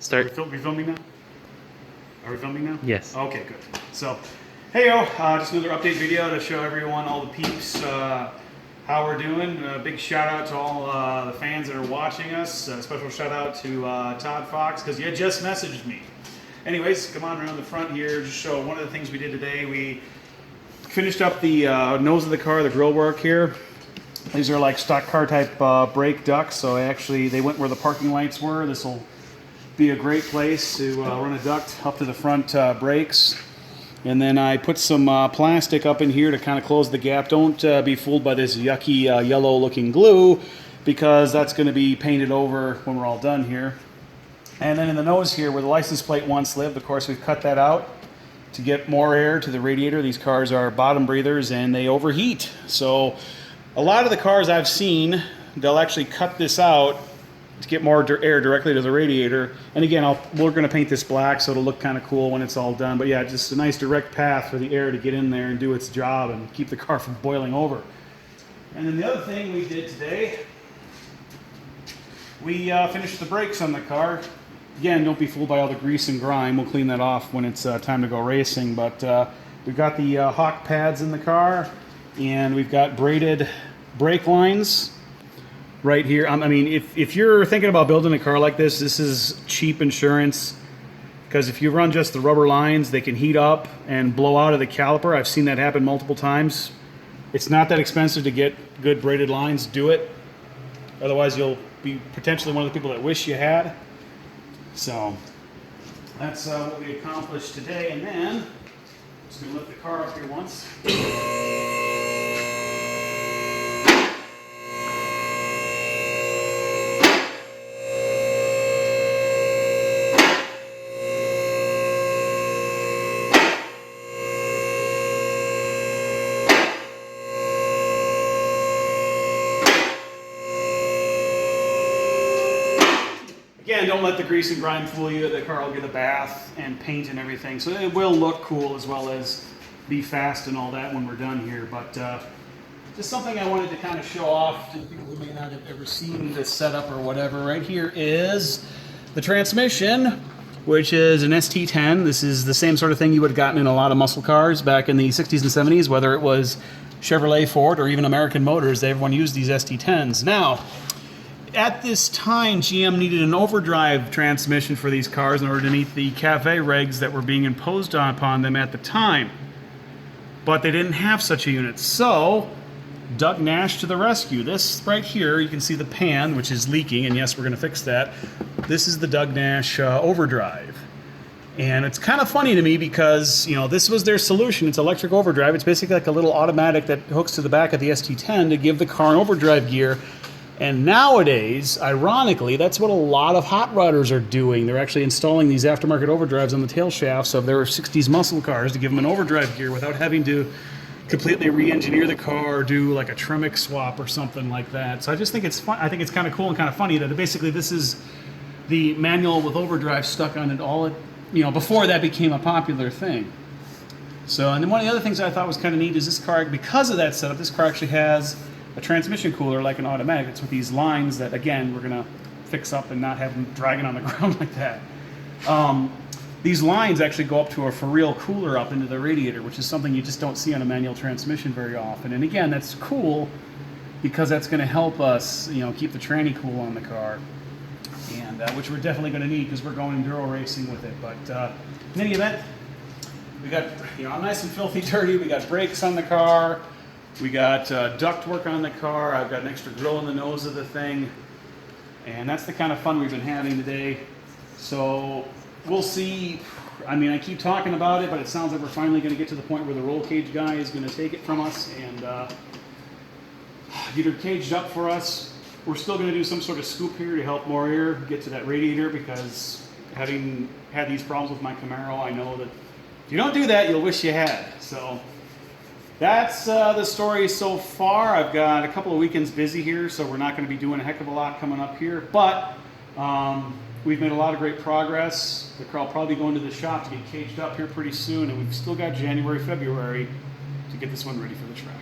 Start. Are we filming now? Are we filming now? Yes. Okay, good. So, hey-o, just another update video to show everyone, all the peeps, how we're doing. Big shout out to all the fans that are watching us. Special shout out to Todd Fox, because you just messaged me. Anyways, come on around the front here, just show one of the things we did today. We finished up the nose of the car, the grill work here. These are like stock car type brake ducts, so actually they went where the parking lights were. This will be a great place to run a duct up to the front brakes. And then I put some plastic up in here to kind of close the gap. Don't be fooled by this yucky yellow looking glue, because that's going to be painted over when we're all done here. And then in the nose here where the license plate once lived, of course we've cut that out to get more air to the radiator. These cars are bottom breathers and they overheat. So a lot of the cars I've seen, they'll actually cut this out to get more air directly to the radiator. And again, we're going to paint this black so it'll look kind of cool when it's all done. But yeah, just a nice direct path for the air to get in there and do its job and keep the car from boiling over. And then the other thing we did today, we finished the brakes on the car. Again, don't be fooled by all the grease and grime. We'll clean that off when it's time to go racing. But we've got the Hawk pads in the car, and we've got braided brake lines right here. I mean, if you're thinking about building a car like this is cheap insurance, because if you run just the rubber lines, they can heat up and blow out of the caliper. I've seen that happen multiple times. It's not that expensive to get good braided lines. Do it. Otherwise, you'll be potentially one of the people that wish you had. So that's what we accomplished today. And then I'm just going to lift the car up here once. Again, don't let the grease and grime fool you. The car will get a bath and paint and everything. So it will look cool as well as be fast and all that when we're done here. But just something I wanted to kind of show off to people who may not have ever seen this setup or whatever. Right here is the transmission, which is an ST10. This is the same sort of thing you would have gotten in a lot of muscle cars back in the 60s and 70s, whether it was Chevrolet, Ford, or even American Motors. Everyone used these ST10s. Now, at this time, GM needed an overdrive transmission for these cars in order to meet the CAFE regs that were being imposed upon them at the time. But they didn't have such a unit. So, Doug Nash to the rescue. This right here, you can see the pan, which is leaking, and yes, we're going to fix that. This is the Doug Nash overdrive. And it's kind of funny to me because, you know, this was their solution. It's electric overdrive. It's basically like a little automatic that hooks to the back of the ST10 to give the car an overdrive gear. And nowadays, ironically, that's what a lot of hot rodders are doing. They're actually installing these aftermarket overdrives on the tail shafts of their 60s muscle cars to give them an overdrive gear without having to completely re-engineer the car or do like a Tremec swap or something like that. So I just think it's fun. I think it's kind of cool and kind of funny that basically this is the manual with overdrive stuck on it all, you know, before that became a popular thing. So, and then one of the other things I thought was kind of neat is this car, because of that setup, this car actually has a transmission cooler like an automatic. It's with these lines that, again, we're going to fix up and not have them dragging on the ground like that. These lines actually go up to a for-real cooler up into the radiator, which is something you just don't see on a manual transmission very often. And again, that's cool because that's going to help us, you know, keep the tranny cool on the car, and which we're definitely going to need because we're going enduro racing with it. But in any event, we got, you know, nice and filthy dirty. We got brakes on the car. We got duct work on the car. I've got an extra grill in the nose of the thing. And that's the kind of fun we've been having today. So we'll see. I mean, I keep talking about it, but it sounds like we're finally going to get to the point where the roll cage guy is going to take it from us and get her caged up for us. We're still going to do some sort of scoop here to help more air get to that radiator, because having had these problems with my Camaro, I know that if you don't do that, you'll wish you had. So that's the story so far. I've got a couple of weekends busy here, so we're not going to be doing a heck of a lot coming up here. But we've made a lot of great progress. The car will probably go into the shop to get caged up here pretty soon, and we've still got January, February to get this one ready for the track.